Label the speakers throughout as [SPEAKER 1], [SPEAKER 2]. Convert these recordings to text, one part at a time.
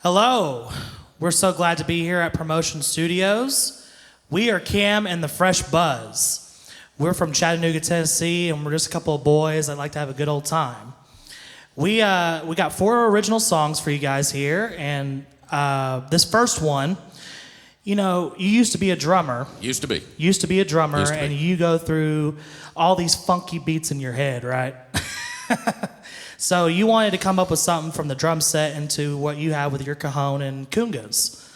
[SPEAKER 1] Hello. We're so glad to be here at ProMotion Studios. We are Cam and the Fresh Buzz. We're from Chattanooga, Tennessee, and we're just a couple of boys that like to have a good old time. We got 4 original songs for you guys here, and this first one, you know, you used to be a drummer.
[SPEAKER 2] Used to be
[SPEAKER 1] a drummer,
[SPEAKER 2] Used to be.
[SPEAKER 1] and you go through all these funky beats in your head, right? So you wanted to come up with something from the drum set into what you have with your cajon and congas.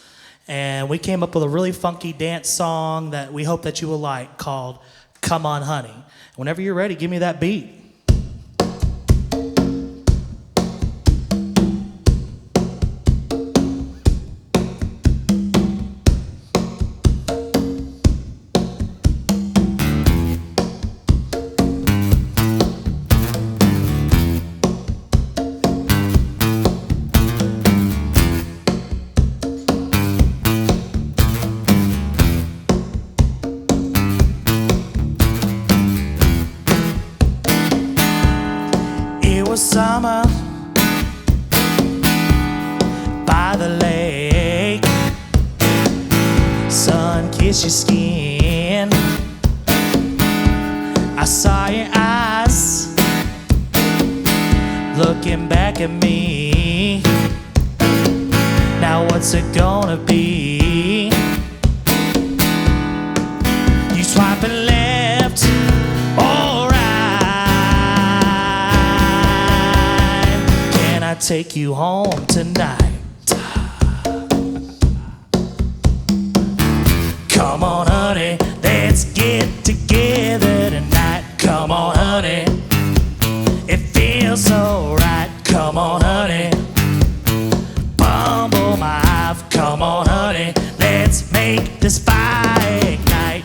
[SPEAKER 1] And we came up with a really funky dance song that we hope that you will like called Come On Honey. Whenever you're ready, give me that beat. Summer by the lake, sun kissed your skin. I saw your eyes looking back at me. Now what's it gonna be? You swiping left or right? Can I take you home tonight? Come on, honey, let's get together tonight. Come on, honey, it feels so right. Come on, honey, bumble my hive. Come on, honey, let's make this fire ignite.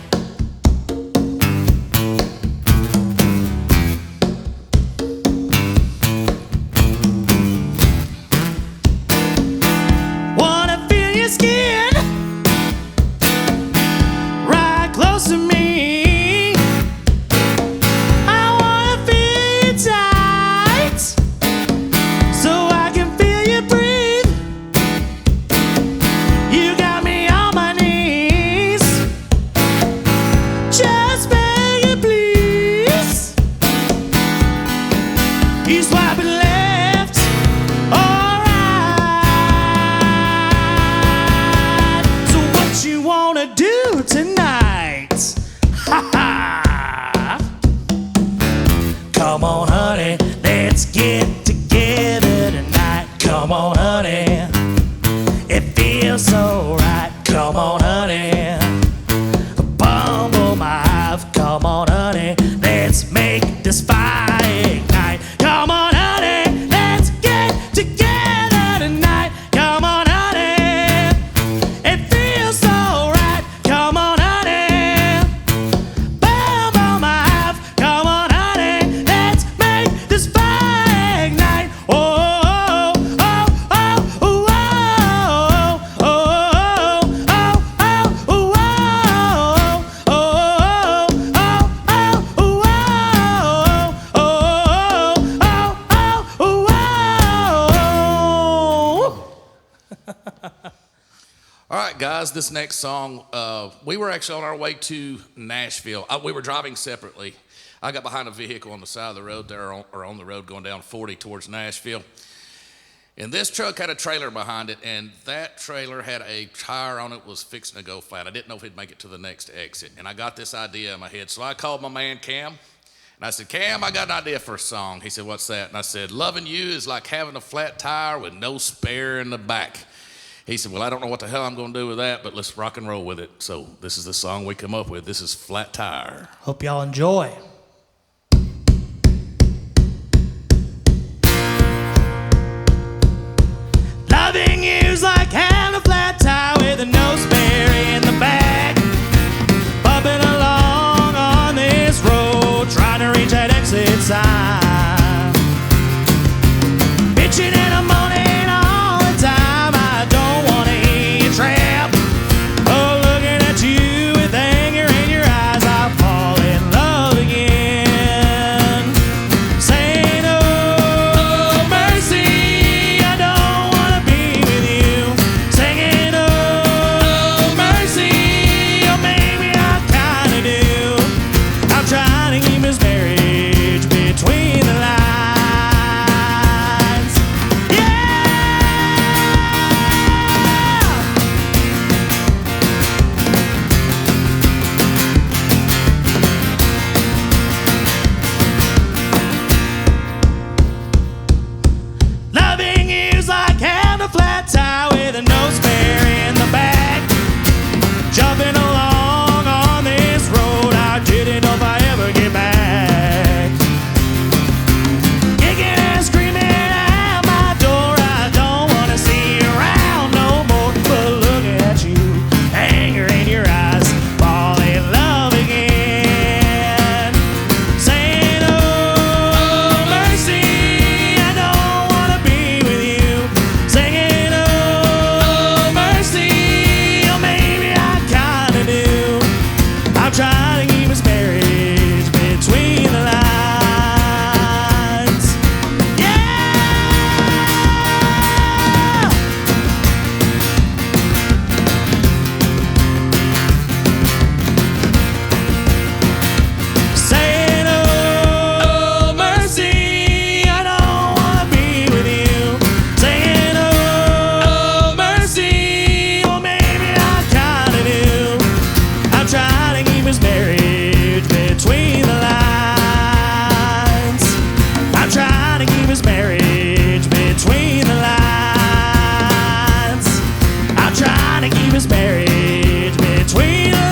[SPEAKER 1] Wanna feel your skin right close to me. I wanna feel you tight so I can feel you breathe. You got me on my knees, just begging please. You swiping left or right? So what you wanna do tonight? Ha ha! Come on, honey, let's get together tonight. Come on, honey, it feels so right. Come on, honey, bumble my hive. Come on, honey, let's make this fire ignite. Come on, honey, let's get together tonight. Come on, honey, it feels so right. Come on, honey, bumble my hive. Come on, honey, let's make this fire ignite. Oh, oh, oh, oh, oh, oh, oh, oh, oh,
[SPEAKER 2] All right, guys, this next song, we were actually on our way to Nashville. We were driving separately. I got behind a vehicle on the side of the road there, or on the road going down 40 towards Nashville. And this truck had a trailer behind it, and that trailer had a tire on it, was fixing to go flat. I didn't know if he'd make it to the next exit. And I got this idea in my head. So I called my man, Cam, and I said, Cam, I got an idea for a song. He said, what's that? And I said, loving you is like having a flat tire with no spare in the back. He said, well, I don't know what the hell I'm going to do with that, but let's rock and roll with it. So this is the song we come up with. This is Flat Tire.
[SPEAKER 1] hope y'all enjoy. Loving you's like having a flat tire with a no spare in the back. Bumping along on this road, trying to reach that exit sign. Bitching and I'm moaning all the time. I don't want to hear you trap. Oh, looking at you with anger in your eyes, I'll fall in love again. flat tire with a no spare in the back. Jumping along on this road, I didn't know if I ever get back. Kicking and screaming at my door, I don't wanna see you around no more. But looking at you, anger in your eyes, fall in love again. Saying, oh, mercy, I don't wanna be with you. Singing, oh, mercy, oh, maybe I kinda do. I'm trying to keep this marriage between the lines. Yeah! Saying, oh, mercy, I don't wanna be with you. Saying, oh, mercy, well, maybe I kinda do. I'm trying to keep his marriage between the lines. I'm trying to keep his marriage between the lines. I'm trying to keep his marriage between the lines.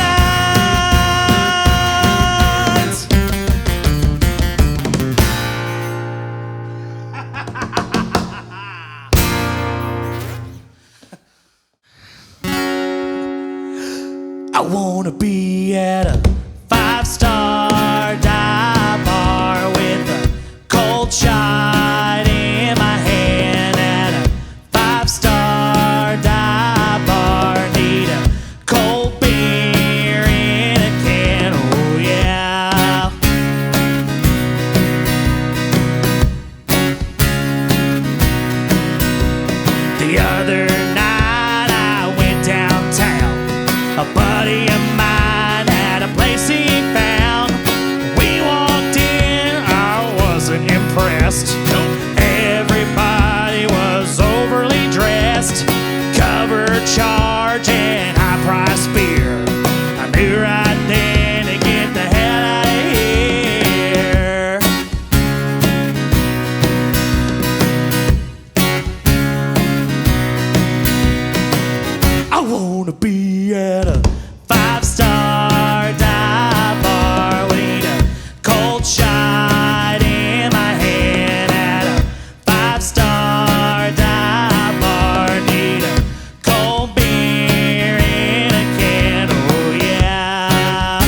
[SPEAKER 1] I wanna be at a five-star dive bar with a cold shot in my hand. At a five-star dive bar, need a cold beer in a can. Oh yeah. The other night I went downtown. A buddy of mine had a place he found. We walked in, I wasn't impressed. Everybody was overly dressed, covered charge and high-priced beer. I knew right then to get the hell out of here. I wanna be at a five-star dive bar. We need a cold shot in my hand. At a five-star dive bar, need a cold beer in a can. Oh yeah.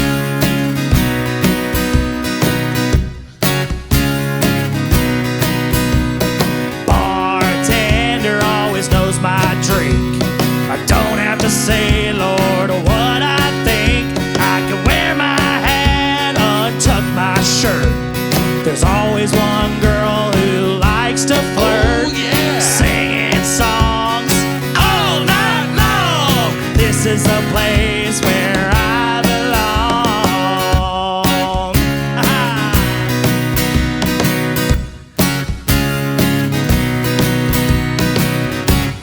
[SPEAKER 1] Bartender always knows my drink. I don't have to say, Lord, what I think. I can wear my hat, untuck my shirt. There's always one girl who likes to flirt.
[SPEAKER 2] Oh, yeah.
[SPEAKER 1] Singing songs all night long. This is a place where I belong.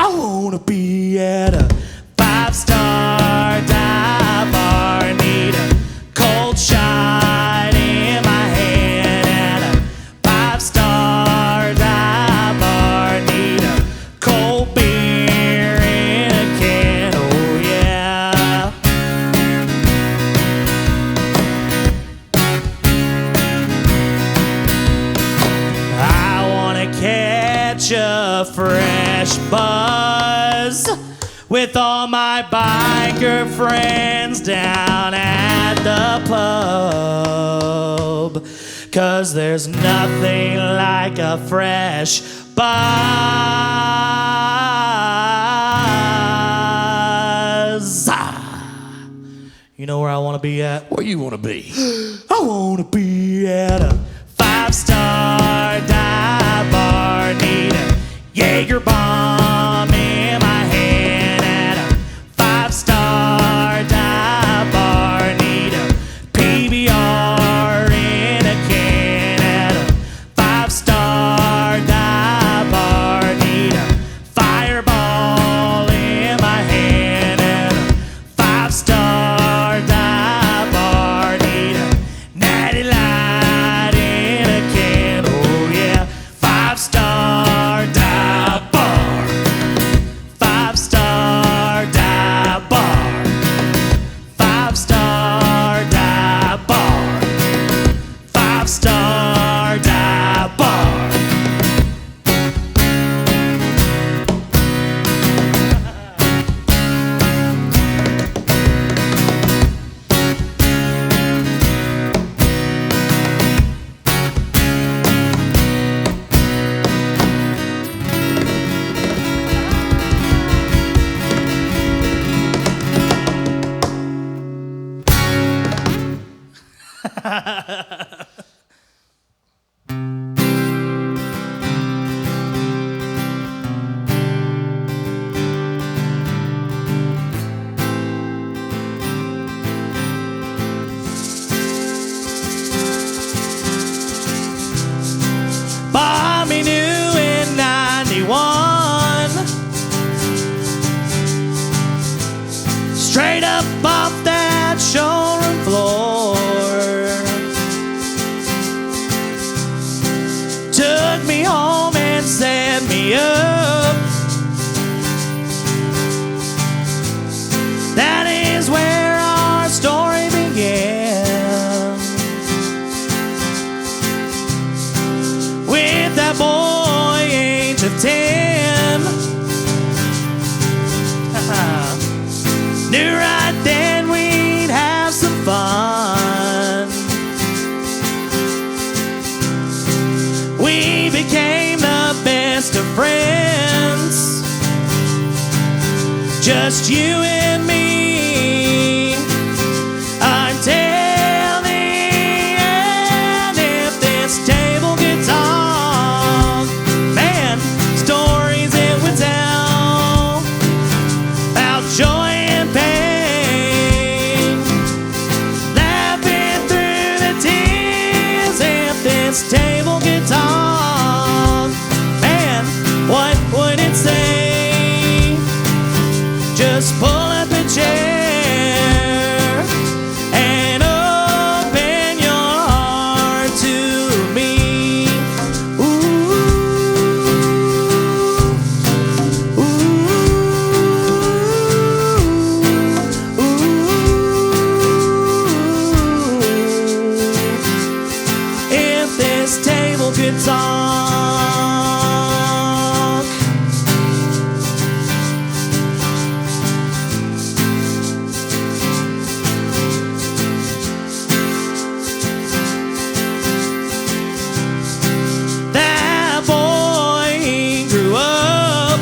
[SPEAKER 1] I wanna be at a five-star dive bar. Need a cold shot in my hand. At a five-star dive bar, need a cold beer in a can. Oh yeah. I wanna catch a fresh buzz with all my biker friends down at the pub. 'Cause there's nothing like a fresh buzz. You know where I want to be at?
[SPEAKER 2] Where you want to be?
[SPEAKER 1] I want to be at a five-star dive bar. Need a Jaeger bomb in my hand. At a five-star dive bar, need a PBR in a can. At a five-star dive bar, need a fireball in my hand. At a five-star dive bar, need a natty light in Bought me new in 91, straight up off that showroom floor. Took me home and set me up. That is where our story began, with that boy age of 10. Knew right then we'd have some fun. We became the best of friends, just you and me, until the end. If this table could talk, man, stories it would tell about joy and pain, laughing through the tears. If this table could talk, man, what would it say? Just pull up a chair and open your heart to me. Ooh, ooh, ooh. If this table could talk. That boy, he grew up.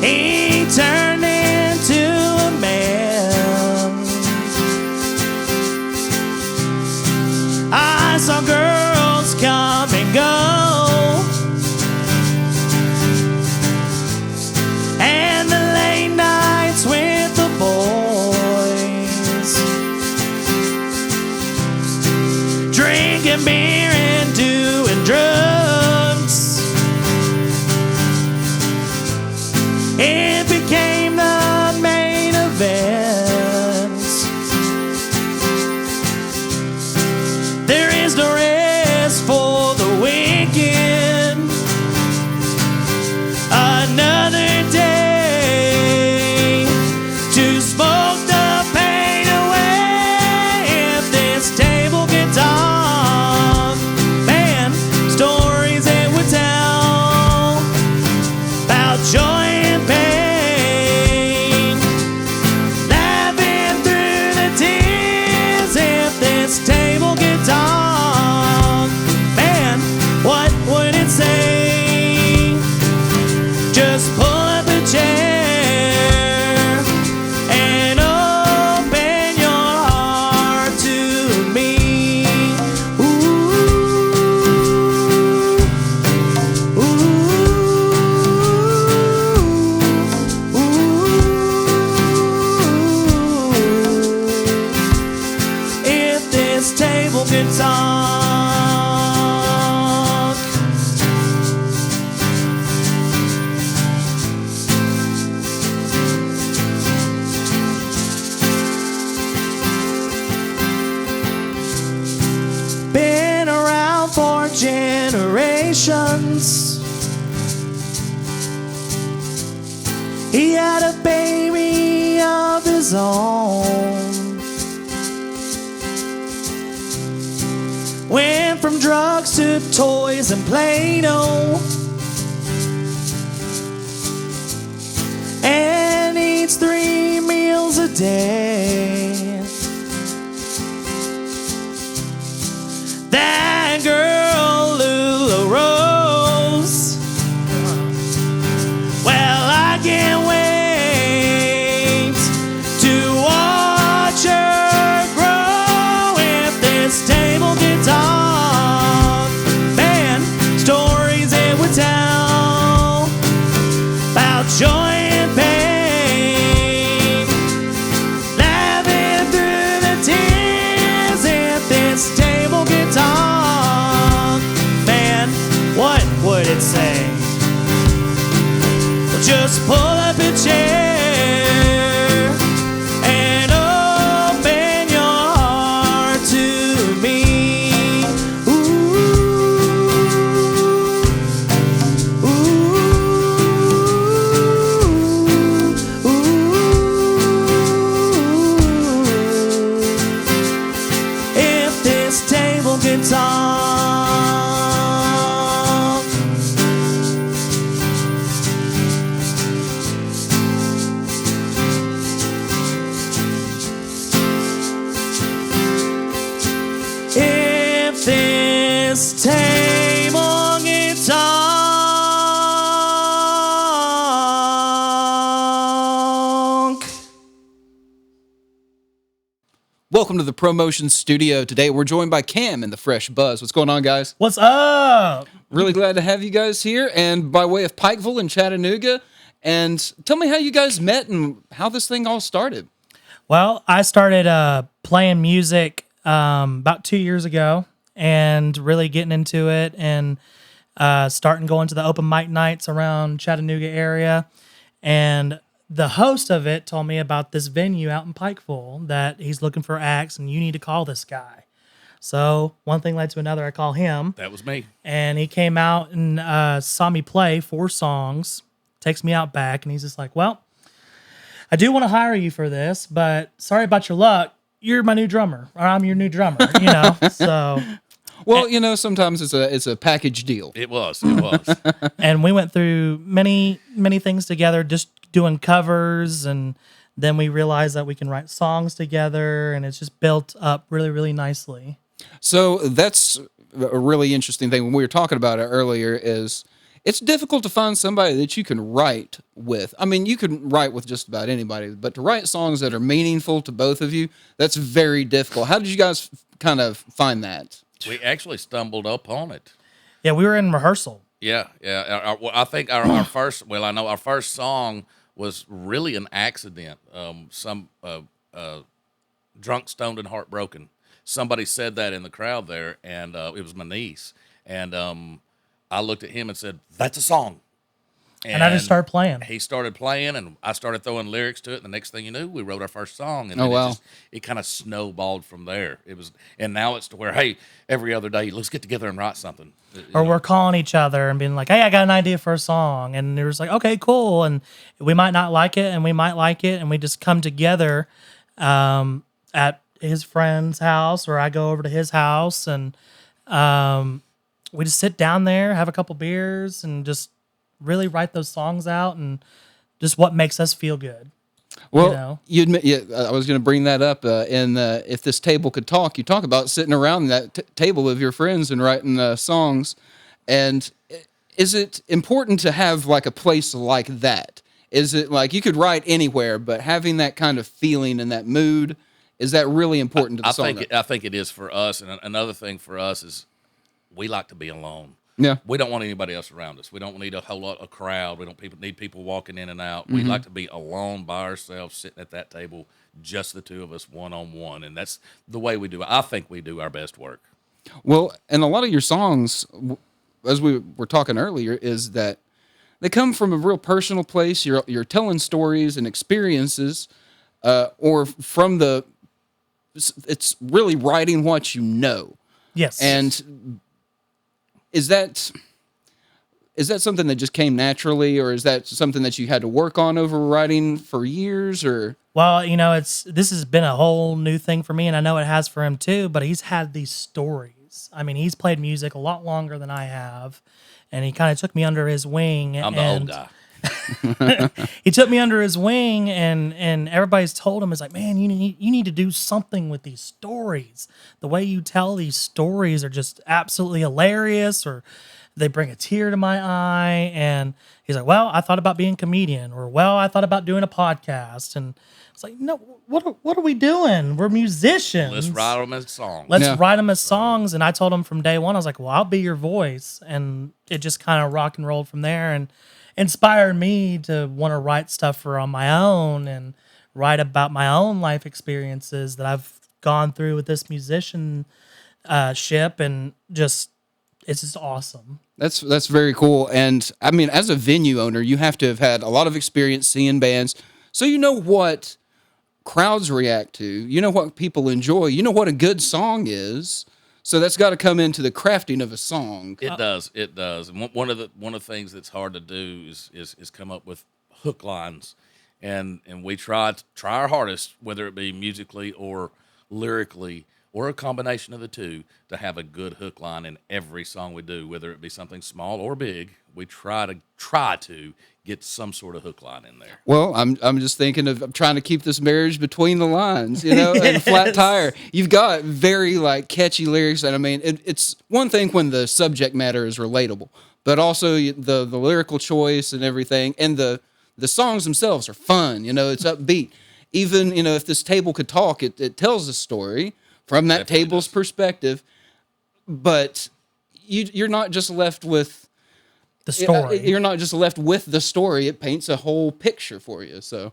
[SPEAKER 1] He turned into a man. I saw girls come and go, and the late nights with the boys, drinking beer and doing drugs. It became the main event. There is no rest for the wicked. Another day to smoke the pain away. If this table could talk, man, stories it would tell about joy and pain, laughing through the tears. If this table could talk, man, what would it say? Just pull up a chair and open your heart to me. Ooh, ooh, ooh. If this table could talk. Been around for generations. He had a baby of his own. Went from drugs to toys and Play-Doh, and eats 3 meals a day. That girl, Lula Rose, well, I can't wait to watch just pull up a chair and open your heart to me. Ooh, ooh, ooh. If this table could talk, if this table could talk.
[SPEAKER 3] Welcome to the ProMotion studio. Today we're joined by Cam and the Fresh Buzz. What's going on, guys?
[SPEAKER 1] What's up?
[SPEAKER 3] Really glad to have you guys here, and by way of Pikeville and Chattanooga. And tell me how you guys met and how this thing all started.
[SPEAKER 1] Well, I started playing music about 2 years ago and really getting into it and starting going to the open mic nights around Chattanooga area. And the host of it told me about this venue out in Pikeville that he's looking for acts and you need to call this guy. So one thing led to another. I call him.
[SPEAKER 2] That was me.
[SPEAKER 1] And he came out and saw me play 4 songs, takes me out back, and he's just like, well, I do want to hire you for this, but sorry about your luck. You're my new drummer, or I'm your new drummer, you know? So,
[SPEAKER 3] Well, you know, sometimes it's a package deal.
[SPEAKER 2] It was. It was.
[SPEAKER 1] and we went through many things together, just doing covers, and then we realized that we can write songs together, and it's just built up really nicely.
[SPEAKER 3] So that's a really interesting thing. When we were talking about it earlier, is it's difficult to find somebody that you can write with. I mean, you can write with just about anybody, but to write songs that are meaningful to both of you, that's very difficult. How did you guys kind of find that?
[SPEAKER 2] We actually stumbled upon it.
[SPEAKER 1] Yeah, we were in rehearsal.
[SPEAKER 2] Yeah. Well, I think our first. Well, I know our first song was really an accident. Some drunk, stoned, and heartbroken. Somebody said that in the crowd there, and it was my niece. And I looked at him and said, "That's a song."
[SPEAKER 1] And I just started playing.
[SPEAKER 2] He started playing, and I started throwing lyrics to it. And the next thing you knew, we wrote our first song. And
[SPEAKER 3] Oh,
[SPEAKER 2] then
[SPEAKER 3] wow.
[SPEAKER 2] it kind of snowballed from there. And now it's to where, hey, every other day, let's get together and write something.
[SPEAKER 1] Or we're calling each other and being like, hey, I got an idea for a song. And they're just like, okay, cool. And we might not like it, and we might like it. And we just come together at his friend's house, or I go over to his house, and we just sit down there, have a couple beers, and just really write those songs out, and just what makes us feel good.
[SPEAKER 3] Well,
[SPEAKER 1] You know?
[SPEAKER 3] you admit, yeah, I was going to bring that up. In If This Table Could Talk, you talk about sitting around that table of your friends and writing songs. And is it important to have like a place like that? Is it like you could write anywhere, but having that kind of feeling and that mood, is that really important to the song?
[SPEAKER 2] I think it is for us. And another thing for us is we like to be alone.
[SPEAKER 3] Yeah.
[SPEAKER 2] We don't want anybody else around us. We don't need a whole lot of crowd. We don't need people walking in and out. We like to be alone by ourselves, sitting at that table, just the two of us, one-on-one. And that's the way we do it. I think we do our best work.
[SPEAKER 3] Well, and a lot of your songs, as we were talking earlier, is that they come from a real personal place. You're telling stories and experiences, or from it's really writing what you know.
[SPEAKER 1] Yes.
[SPEAKER 3] And is that something that just came naturally, or is that something that you had to work on over writing for years, or?
[SPEAKER 1] Well, you know, this has been a whole new thing for me, and I know it has for him too, but he's had these stories. I mean, he's played music a lot longer than I have, and he kind of took me under his wing.
[SPEAKER 2] I'm the old guy.
[SPEAKER 1] He took me under his wing, and everybody's told him, it's like, man, you need to do something with these stories. The way you tell these stories are just absolutely hilarious, or they bring a tear to my eye. And he's like, well, I thought about being a comedian, or well, I thought about doing a podcast. And it's like, no, what are we doing? We're musicians.
[SPEAKER 2] Let's write them as songs.
[SPEAKER 1] Let's write them as songs. And I told him from day one, I was like, well, I'll be your voice. And it just kind of rock and rolled from there, and inspired me to want to write stuff for on my own and write about my own life experiences that I've gone through with this musicianship, and just
[SPEAKER 4] it's just awesome.
[SPEAKER 3] That's very cool. And I mean, as a venue owner, you have to have had a lot of experience seeing bands, so you know what crowds react to. You know what people enjoy. You know what a good song is. So that's got to come into the crafting of a song.
[SPEAKER 2] It does. It does. And one of the things that's hard to do is come up with hook lines, and we try our hardest, whether it be musically or lyrically or a combination of the two, to have a good hook line in every song we do, whether it be something small or big. We try to get some sort of hook line in there.
[SPEAKER 3] Well, I'm just thinking of I'm trying to keep this marriage between the lines, you know, and Flat Tire. You've got very like catchy lyrics, and I mean, it's one thing when the subject matter is relatable, but also the lyrical choice and everything, and the songs themselves are fun. You know, it's upbeat. Even if this table could talk, it tells a story from that
[SPEAKER 2] Definitely
[SPEAKER 3] table's
[SPEAKER 2] does.
[SPEAKER 3] perspective, but you're not just left with
[SPEAKER 4] The story.
[SPEAKER 3] You're not just left with the story. It paints a whole picture for you. So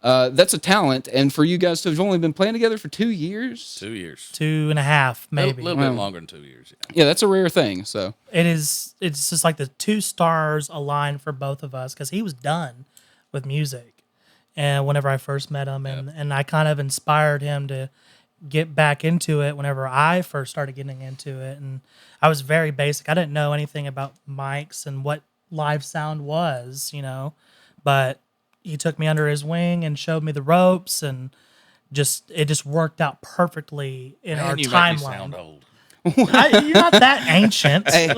[SPEAKER 3] that's a talent. And for you guys to have only been playing together for 2 years.
[SPEAKER 2] 2 years.
[SPEAKER 4] 2.5, maybe.
[SPEAKER 2] A little bit longer than 2 years. Yeah.
[SPEAKER 3] Yeah, that's a rare thing. So
[SPEAKER 4] It's just like the two stars aligned for both of us, because he was done with music. And whenever I first met him, and I kind of inspired him to get back into it whenever I first started getting into it. And I was very basic. I didn't know anything about mics and what live sound was, but he took me under his wing and showed me the ropes, and it just worked out perfectly in our
[SPEAKER 2] You make me
[SPEAKER 4] timeline.
[SPEAKER 2] sound old.
[SPEAKER 4] You're not that ancient.
[SPEAKER 3] hey,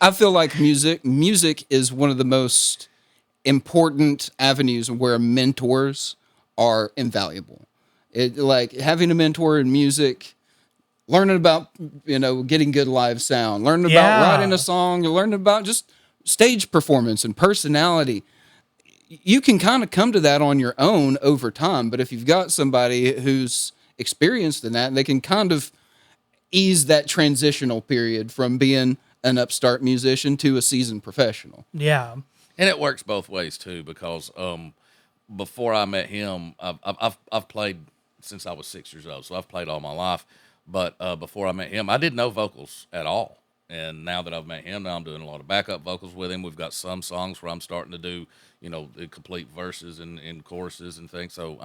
[SPEAKER 3] I feel like music is one of the most important avenues where mentors are invaluable. Like having a mentor in music, learning about getting good live sound, learning about
[SPEAKER 4] Yeah.
[SPEAKER 3] writing a song, learning about just stage performance and personality. You can kind of come to that on your own over time, but if you've got somebody who's experienced in that, they can kind of ease that transitional period from being an upstart musician to a seasoned professional.
[SPEAKER 4] Yeah.
[SPEAKER 2] And it works both ways too, because before I met him, I've played since I was 6 years old, so I've played all my life. But before I met him, I didn't know vocals at all. And now that I've met him, now I'm doing a lot of backup vocals with him. We've got some songs where I'm starting to do, the complete verses and choruses and things. So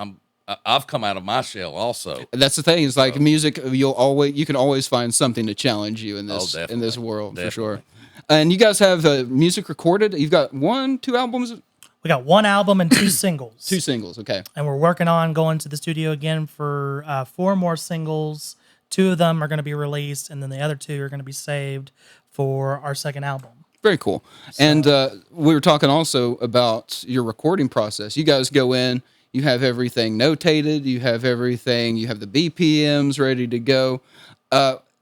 [SPEAKER 2] I've come out of my shell also.
[SPEAKER 3] That's the thing. It's like music. You can always find something to challenge you in this
[SPEAKER 2] definitely.
[SPEAKER 3] world
[SPEAKER 2] Definitely.
[SPEAKER 3] for sure. And you guys have music recorded. You've got 2 albums,
[SPEAKER 4] We got 1 album and 2 singles.
[SPEAKER 3] 2 singles. Okay.
[SPEAKER 4] And we're working on going to the studio again for 4 more singles. 2 of them are going to be released, and then the other 2 are going to be saved for our second album.
[SPEAKER 3] Very cool. And we were talking also about your recording process. You guys go in, you have everything notated, you have everything, you have the BPMs ready to go.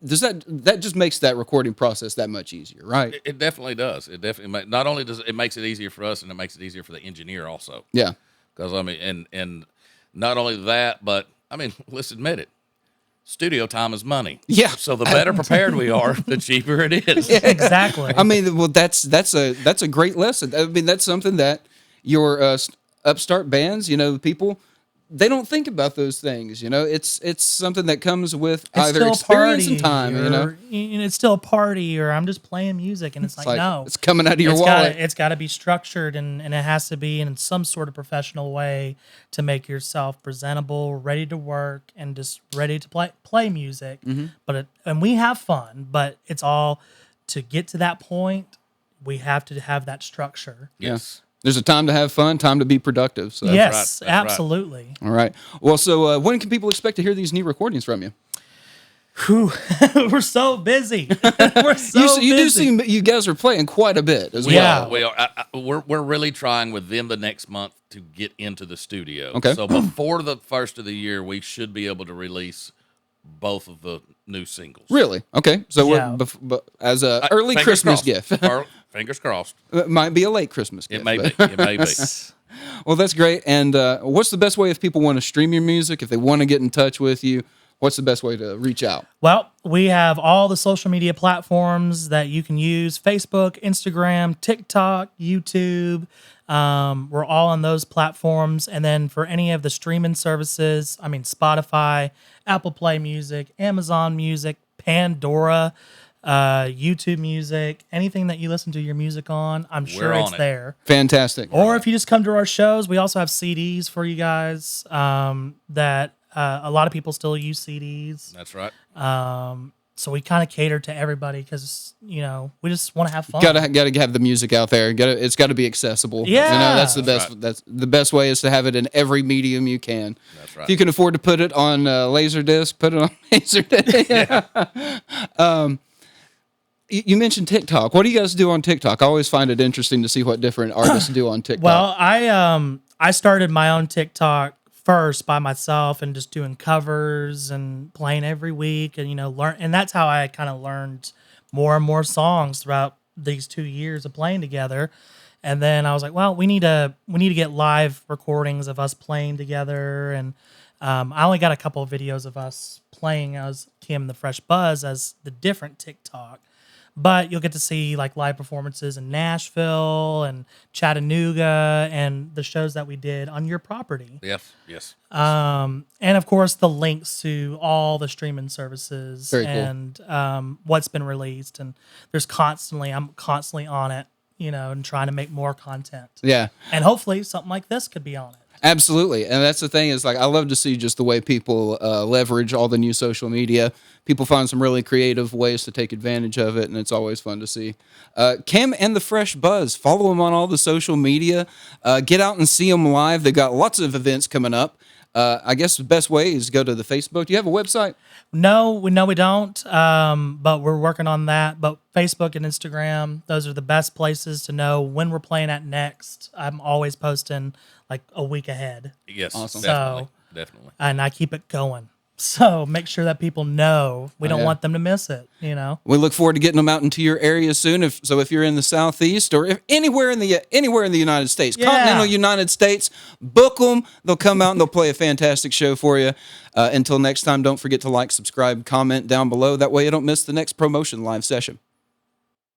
[SPEAKER 3] Does that just makes that recording process that much easier, right?
[SPEAKER 2] It definitely does. It definitely not only does it makes it easier for us, and it makes it easier for the engineer also.
[SPEAKER 3] Yeah.
[SPEAKER 2] Because and not only that, but let's admit it. Studio time is money.
[SPEAKER 3] Yeah.
[SPEAKER 2] So the better prepared we are, the cheaper it is.
[SPEAKER 4] Exactly.
[SPEAKER 3] I mean, well, that's a great lesson. I mean, that's something that your upstart bands, people, they don't think about those things. It's something that comes with either
[SPEAKER 4] still a
[SPEAKER 3] experience and
[SPEAKER 4] party,
[SPEAKER 3] time.
[SPEAKER 4] or, it's still a party, or I'm just playing music, and it's like no,
[SPEAKER 3] it's coming out of your
[SPEAKER 4] it's
[SPEAKER 3] wallet.
[SPEAKER 4] It's got to be structured, and it has to be in some sort of professional way to make yourself presentable, ready to work, and just ready to play music.
[SPEAKER 3] Mm-hmm.
[SPEAKER 4] And we have fun, but it's all to get to that point. We have to have that structure.
[SPEAKER 2] Yes.
[SPEAKER 3] There's a time to have fun, time to be productive. So.
[SPEAKER 4] Yes,
[SPEAKER 2] That's right.
[SPEAKER 4] absolutely.
[SPEAKER 3] All right. Well, so when can people expect to hear these new recordings from you?
[SPEAKER 4] Whew. We're so busy. We're so
[SPEAKER 3] You do
[SPEAKER 4] busy.
[SPEAKER 3] seem you guys are playing quite a bit as
[SPEAKER 4] Yeah.
[SPEAKER 3] well.
[SPEAKER 2] We are. We're really trying with them the next month to get into the studio.
[SPEAKER 3] Okay.
[SPEAKER 2] So before the first of the year, we should be able to release both of the new singles.
[SPEAKER 3] Really? Okay. So
[SPEAKER 4] Yeah.
[SPEAKER 3] as a early
[SPEAKER 2] Fingers
[SPEAKER 3] Christmas
[SPEAKER 2] crossed.
[SPEAKER 3] gift.
[SPEAKER 2] Fingers crossed.
[SPEAKER 3] It might be a late Christmas gift.
[SPEAKER 2] It may
[SPEAKER 3] but-
[SPEAKER 2] be. It may be.
[SPEAKER 3] Well, that's great. And what's the best way if people want to stream your music, if they want to get in touch with you? What's the best way to reach out?
[SPEAKER 4] Well, we have all the social media platforms that you can use: Facebook, Instagram, TikTok, YouTube. We're all on those platforms. And then for any of the streaming services, Spotify, Apple Play Music, Amazon Music, Pandora, YouTube Music, anything that you listen to your music on, I'm sure
[SPEAKER 2] on
[SPEAKER 4] it's
[SPEAKER 2] it.
[SPEAKER 4] there.
[SPEAKER 3] Fantastic.
[SPEAKER 4] Or if you just come to our shows, we also have CDs for you guys that a lot of people still use CDs.
[SPEAKER 2] That's right.
[SPEAKER 4] So we kind of cater to everybody because, we just want to have fun.
[SPEAKER 3] Gotta have the music out there. It's got to be accessible.
[SPEAKER 4] Yeah.
[SPEAKER 3] That's the best.
[SPEAKER 2] right.
[SPEAKER 3] That's the best way is to have it in every medium you can.
[SPEAKER 2] That's right.
[SPEAKER 3] If you can afford to put it on Laserdisc, put it on Laserdisc. You mentioned TikTok. What do you guys do on TikTok? I always find it interesting to see what different artists do on TikTok.
[SPEAKER 4] Well, I started my own TikTok first by myself and just doing covers and playing every week and learn, and that's how I kind of learned more and more songs throughout these 2 years of playing together. And then I was like, well, we need to get live recordings of us playing together. And I only got a couple of videos of us playing as Kim the Fresh Buzz as the different TikTok. But you'll get to see like live performances in Nashville and Chattanooga and the shows that we did on your property.
[SPEAKER 2] Yes.
[SPEAKER 4] And of course the links to all the streaming services.
[SPEAKER 3] Very cool.
[SPEAKER 4] And what's been released. And I'm constantly on it, and trying to make more content.
[SPEAKER 3] Yeah.
[SPEAKER 4] And hopefully something like this could be on it.
[SPEAKER 3] Absolutely. And that's the thing is like I love to see just the way people leverage all the new social media. People find some really creative ways to take advantage of it, and it's always fun to see. Kim and the Fresh Buzz, follow them on all the social media. Get out and see them live. They've got lots of events coming up. I guess the best way is go to the Facebook. Do you have a website?
[SPEAKER 4] No, we don't. But we're working on that. But Facebook and Instagram, those are the best places to know when we're playing at next. I'm always posting like a week ahead.
[SPEAKER 2] Yes.
[SPEAKER 3] Awesome.
[SPEAKER 2] Definitely.
[SPEAKER 4] And I keep it going. So make sure that people know. We don't
[SPEAKER 3] yeah.
[SPEAKER 4] want them to miss it,
[SPEAKER 3] We look forward to getting them out into your area soon. If you're in the Southeast or anywhere in the United States,
[SPEAKER 4] Yeah.
[SPEAKER 3] continental United States, book them. They'll come out and they'll play a fantastic show for you. Until next time, don't forget to like, subscribe, comment down below. That way you don't miss the next ProMotion live session.